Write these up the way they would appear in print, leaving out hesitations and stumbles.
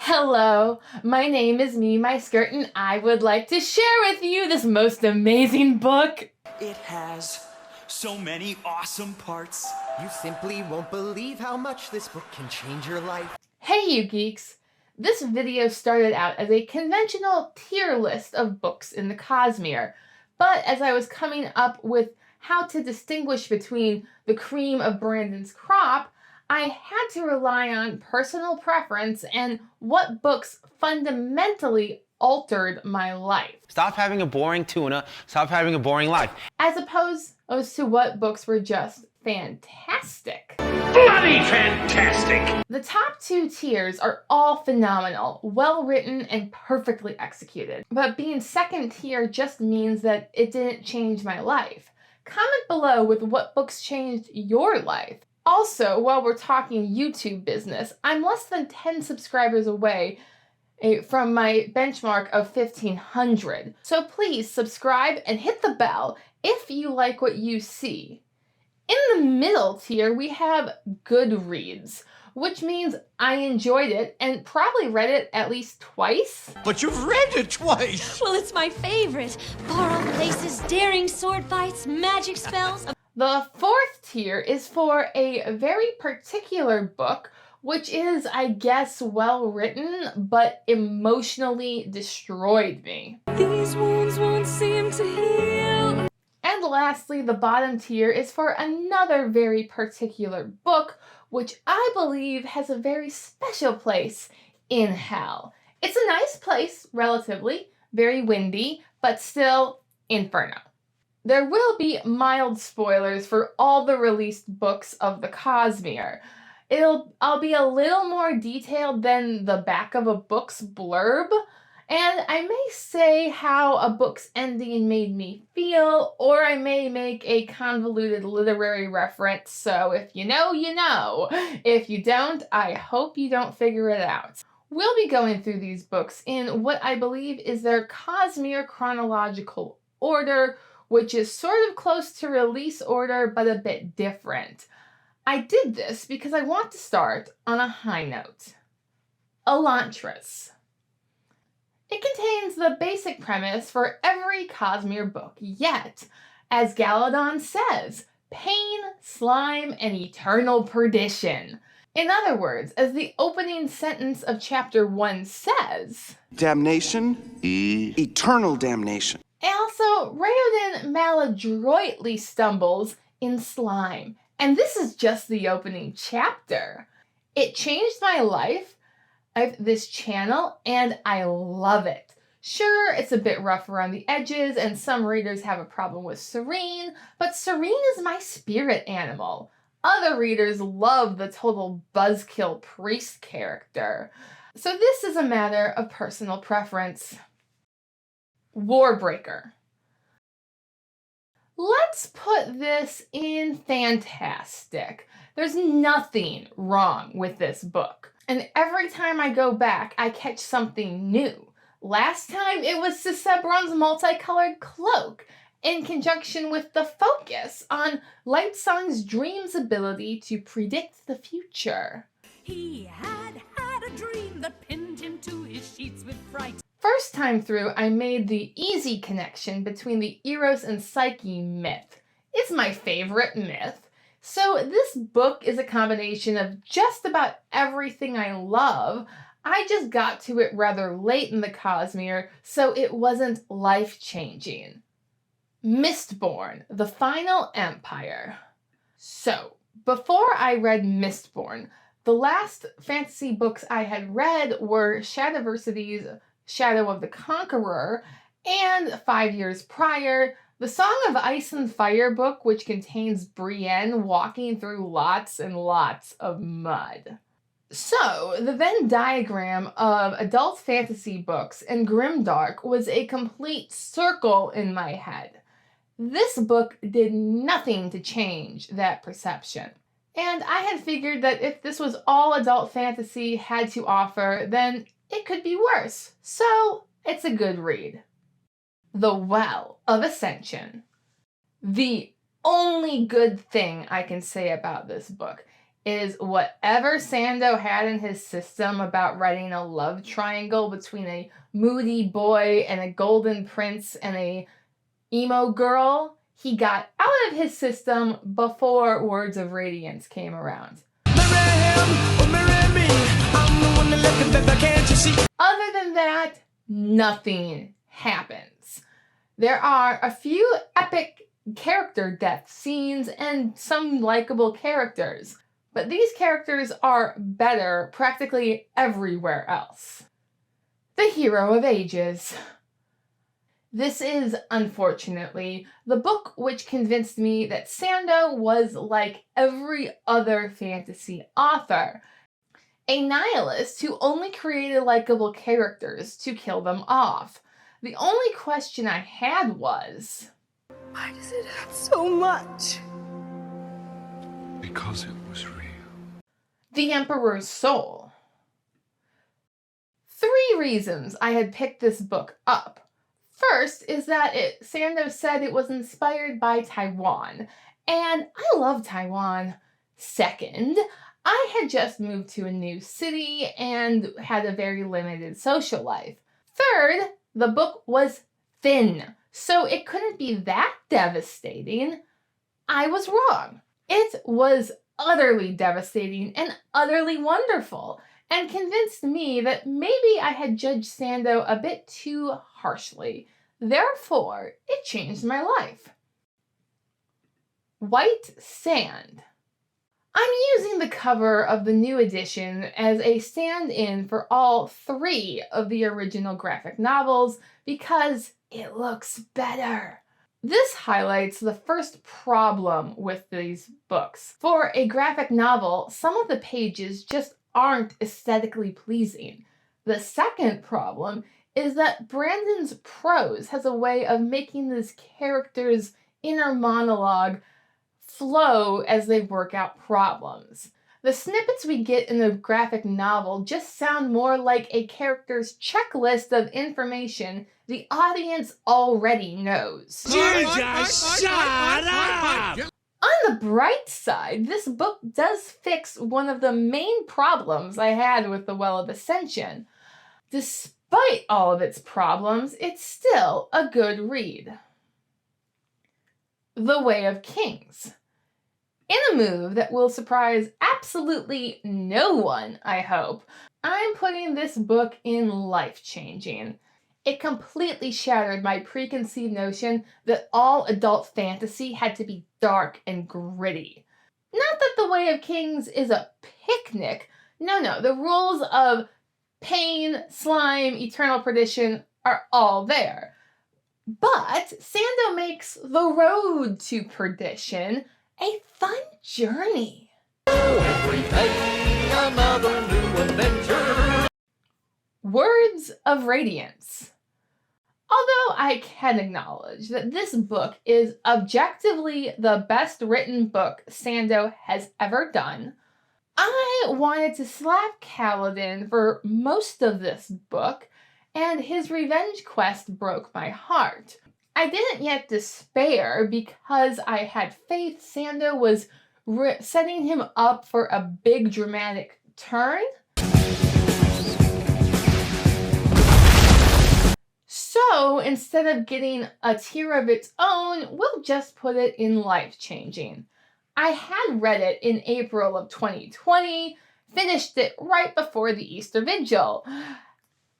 Hello, my name is My Skirt, and I would like to share with you this most amazing book. It has so many awesome parts. You simply won't believe how much this book can change your life. Hey you geeks! This video started out as a conventional tier list of books in the Cosmere, but as I was coming up with how to distinguish between the cream of Brandon's crop, I had to rely on personal preference and what books fundamentally altered my life. Stop having a boring tuna. Stop having a boring life. As opposed to what books were just fantastic. Bloody fantastic! The top two tiers are all phenomenal, well written, and perfectly executed. But being second tier just means that it didn't change my life. Comment below with what books changed your life. Also, while we're talking YouTube business, I'm less than 10 subscribers away from my benchmark of 1,500. So please subscribe and hit the bell if you like what you see. In the middle tier, we have Goodreads, which means I enjoyed it and probably read it at least twice. But you've read it twice! Well, it's my favorite. Far-off places, daring sword fights, magic spells. The fourth tier is for a very particular book, which is, I guess, well written, but emotionally destroyed me. These wounds won't seem to heal. And lastly, the bottom tier is for another very particular book, which I believe has a very special place in hell. It's a nice place, relatively, very windy, but still Inferno. There will be mild spoilers for all the released books of the Cosmere. I'll be a little more detailed than the back of a book's blurb, and I may say how a book's ending made me feel, or I may make a convoluted literary reference, so if you know, you know. If you don't, I hope you don't figure it out. We'll be going through these books in what I believe is their Cosmere chronological order, which is sort of close to release order, but a bit different. I did this because I want to start on a high note. Elantris. It contains the basic premise for every Cosmere book, yet, as Galadon says, pain, slime, and eternal perdition. In other words, as the opening sentence of chapter 1 says, damnation, eternal damnation. Also, Raoden maladroitly stumbles in slime. And this is just the opening chapter. It changed my life, this channel, and I love it. Sure, it's a bit rough around the edges, and some readers have a problem with Serene, but Serene is my spirit animal. Other readers love the total buzzkill priest character. So this is a matter of personal preference. Warbreaker. Let's put this in fantastic. There's nothing wrong with this book. And every time I go back, I catch something new. Last time it was Sisebron's multicolored cloak, in conjunction with the focus on Lightsong's dream's ability to predict the future. He had a dream that pinned him to his sheets with fright. First time through, I made the easy connection between the Eros and Psyche myth. It's my favorite myth. So this book is a combination of just about everything I love. I just got to it rather late in the Cosmere, so it wasn't life-changing. Mistborn, The Final Empire. So, before I read Mistborn, the last fantasy books I had read were Shadowversity's Shadow of the Conqueror, and 5 years prior, the Song of Ice and Fire book, which contains Brienne walking through lots and lots of mud. So, the Venn diagram of adult fantasy books and grimdark was a complete circle in my head. This book did nothing to change that perception. And I had figured that if this was all adult fantasy had to offer, then it could be worse. So, it's a good read. The Well of Ascension. The only good thing I can say about this book is whatever Sando had in his system about writing a love triangle between a moody boy and a golden prince and a emo girl, he got out of his system before Words of Radiance came around. Other than that, nothing happens. There are a few epic character death scenes and some likable characters, but these characters are better practically everywhere else. The Hero of Ages. This is, unfortunately, the book which convinced me that Sando was like every other fantasy author, a nihilist who only created likable characters to kill them off. The only question I had was, why does it hurt so much? Because it was real. The Emperor's Soul. 3 reasons I had picked this book up. First is that Sando said it was inspired by Taiwan, and I love Taiwan. Second, I had just moved to a new city and had a very limited social life. Third, the book was thin, so it couldn't be that devastating. I was wrong. It was utterly devastating and utterly wonderful, and convinced me that maybe I had judged Sando a bit too harshly. Therefore, it changed my life. White Sand. I'm using the cover of the new edition as a stand-in for all 3 of the original graphic novels because it looks better. This highlights the first problem with these books. For a graphic novel, some of the pages just aren't aesthetically pleasing. The second problem is that Brandon's prose has a way of making this character's inner monologue flow as they work out problems. The snippets we get in the graphic novel just sound more like a character's checklist of information the audience already knows. Jesus, shut up! On the bright side, this book does fix one of the main problems I had with The Well of Ascension. Despite all of its problems, it's still a good read. The Way of Kings. In a move that will surprise absolutely no one, I hope, I'm putting this book in Life-Changing. It completely shattered my preconceived notion that all adult fantasy had to be dark and gritty. Not that The Way of Kings is a picnic. No, the rules of pain, slime, eternal perdition are all there. But Sando makes the road to perdition a fun journey. Every day, another new adventure. Words of Radiance. Although I can acknowledge that this book is objectively the best written book Sando has ever done, I wanted to slap Kaladin for most of this book, and his revenge quest broke my heart. I didn't yet despair because I had faith Sando was setting him up for a big dramatic turn. So instead of getting a tier of its own, we'll just put it in Life-Changing. I had read it in April of 2020, finished it right before the Easter Vigil,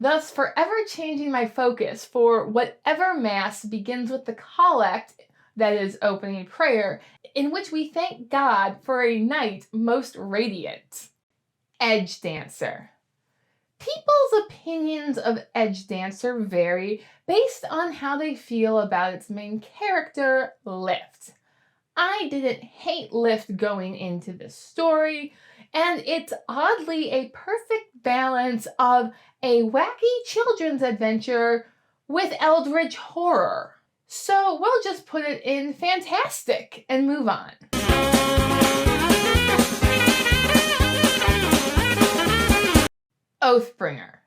thus forever changing my focus for whatever Mass begins with the collect, that is opening prayer, in which we thank God for a night most radiant. Edge Dancer. People's opinions of Edge Dancer vary based on how they feel about its main character, Lift. I didn't hate Lift going into this story, and it's oddly a perfect balance of a wacky children's adventure with eldritch horror. So we'll just put it in fantastic and move on. Oathbringer.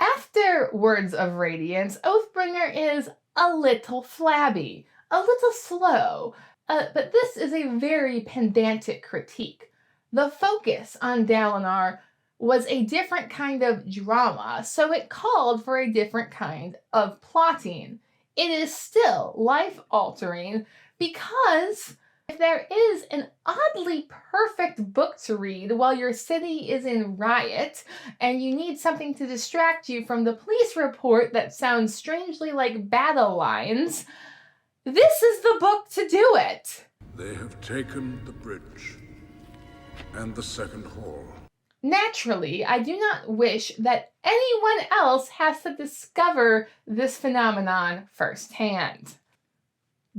After Words of Radiance, Oathbringer is a little flabby, a little slow, but this is a very pedantic critique. The focus on Dalinar was a different kind of drama, so it called for a different kind of plotting. It is still life-altering because if there is an oddly perfect book to read while your city is in riot and you need something to distract you from the police report that sounds strangely like battle lines, this is the book to do it. They have taken the bridge and the second hall. Naturally, I do not wish that anyone else has to discover this phenomenon firsthand.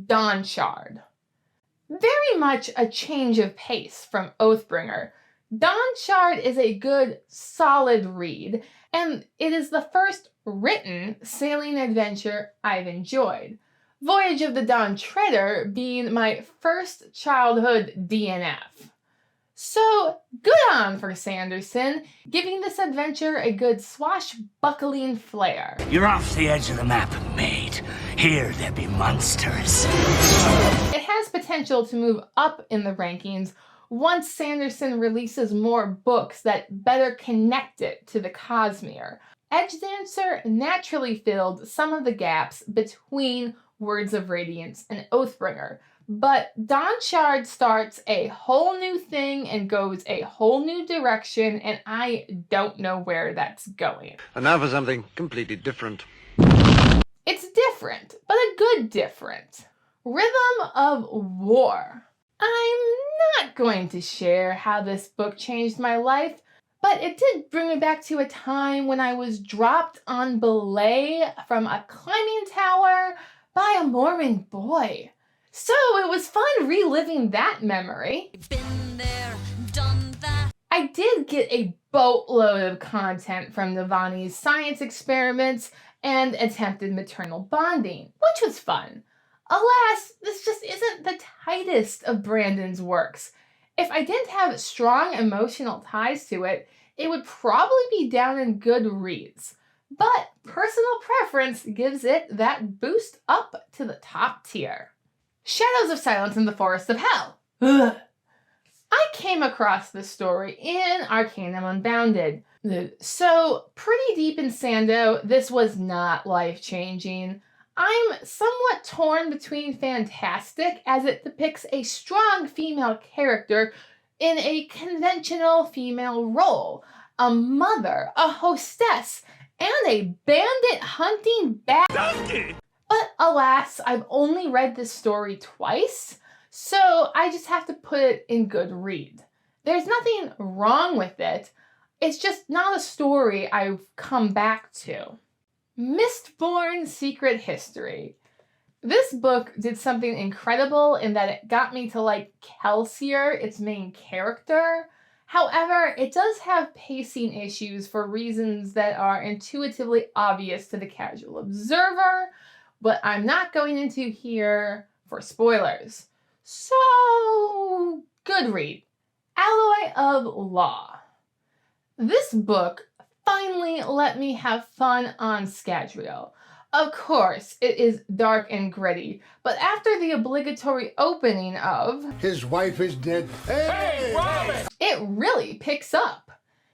Dawnshard. Very much a change of pace from Oathbringer. Dawnshard is a good, solid read, and it is the first written sailing adventure I've enjoyed. Voyage of the Dawn Treader being my first childhood DNF. So, good on for Sanderson, giving this adventure a good swashbuckling flair. You're off the edge of the map, mate. Here there be monsters. It has potential to move up in the rankings once Sanderson releases more books that better connect it to the Cosmere. Edgedancer naturally filled some of the gaps between Words of Radiance and Oathbringer, but Dawnshard starts a whole new thing and goes a whole new direction, and I don't know where that's going. And now for something completely different. It's different, but a good different. Rhythm of War. I'm not going to share how this book changed my life, but it did bring me back to a time when I was dropped on belay from a climbing tower by a Mormon boy. So it was fun reliving that memory. Been there, done that. I did get a boatload of content from Navani's science experiments and attempted maternal bonding, which was fun. Alas, this just isn't the tightest of Brandon's works. If I didn't have strong emotional ties to it, it would probably be down in Goodreads. But personal preference gives it that boost up to the top tier. Shadows of Silence in the Forest of Hell. Ugh. I came across this story in Arcanum Unbounded. So, pretty deep in Sando, this was not life-changing. I'm somewhat torn between fantastic, as it depicts a strong female character in a conventional female role, a mother, a hostess, and a bandit hunting donkey. But alas, I've only read this story twice, so I just have to put it in good read. There's nothing wrong with it, it's just not a story I've come back to. Mistborn Secret History. This book did something incredible in that it got me to like Kelsier, its main character. However, it does have pacing issues for reasons that are intuitively obvious to the casual observer, but I'm not going into here for spoilers. So, good read. Alloy of Law. This book finally let me have fun on Scadrial. Of course, it is dark and gritty, but after the obligatory opening of His wife is dead. Hey, Robin! It really picks up.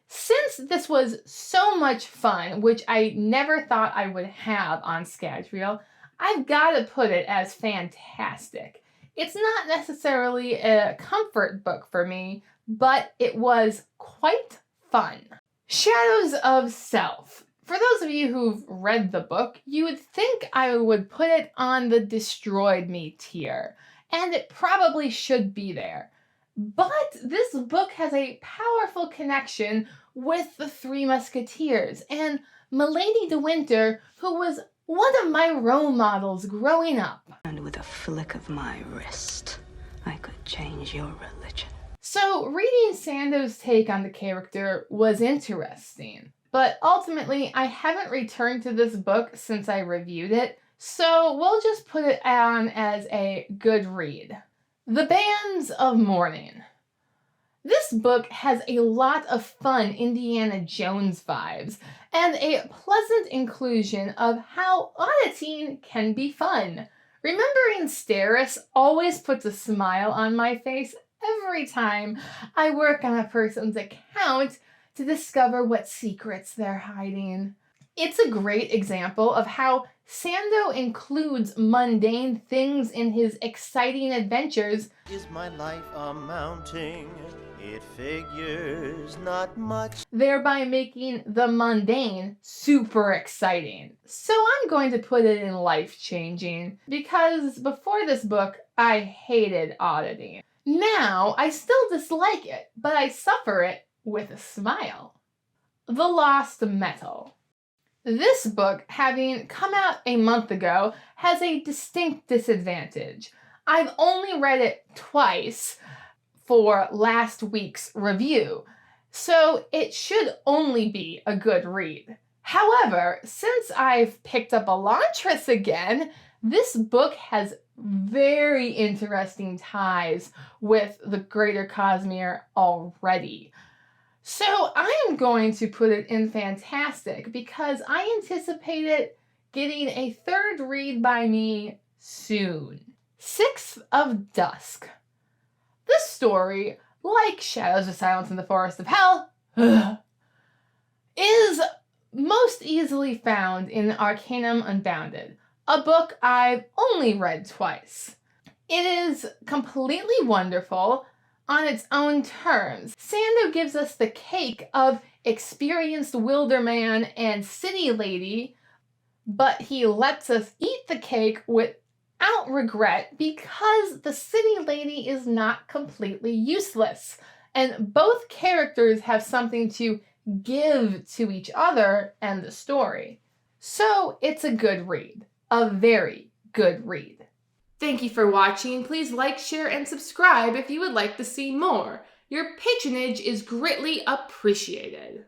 Since this was so much fun, which I never thought I would have on Scadrial, I've got to put it as fantastic. It's not necessarily a comfort book for me, but it was quite fun. Shadows of Self. For those of you who've read the book, you would think I would put it on the Destroyed Me tier, and it probably should be there. But this book has a powerful connection with the Three Musketeers and Milady de Winter, who was one of my role models growing up. And with a flick of my wrist, I could change your religion. So reading Sando's take on the character was interesting, but ultimately I haven't returned to this book since I reviewed it, so we'll just put it on as a good read. The Bands of Mourning. This book has a lot of fun Indiana Jones vibes, and a pleasant inclusion of how auditing can be fun. Remembering Steris always puts a smile on my face every time I work on a person's account to discover what secrets they're hiding. It's a great example of how Sando includes mundane things in his exciting adventures. Is my life amounting? It figures not much. Thereby making the mundane super exciting. So I'm going to put it in life-changing, because before this book, I hated auditing. Now, I still dislike it, but I suffer it with a smile. The Lost Metal. This book, having come out a month ago, has a distinct disadvantage. I've only read it twice for last week's review, so it should only be a good read. However, since I've picked up Elantris again, this book has very interesting ties with the greater Cosmere already. So I am going to put it in fantastic because I anticipate it getting a third read by me soon. Sixth of Dusk. This story, like Shadows of Silence in the Forest of Hell, is most easily found in Arcanum Unbounded, a book I've only read twice. It is completely wonderful on its own terms. Sando gives us the cake of experienced wilderman and city lady, but he lets us eat the cake without regret because the city lady is not completely useless, and both characters have something to give to each other and the story. So it's a good read. A very good read. Thank you for watching. Please like, share, and subscribe if you would like to see more. Your patronage is greatly appreciated.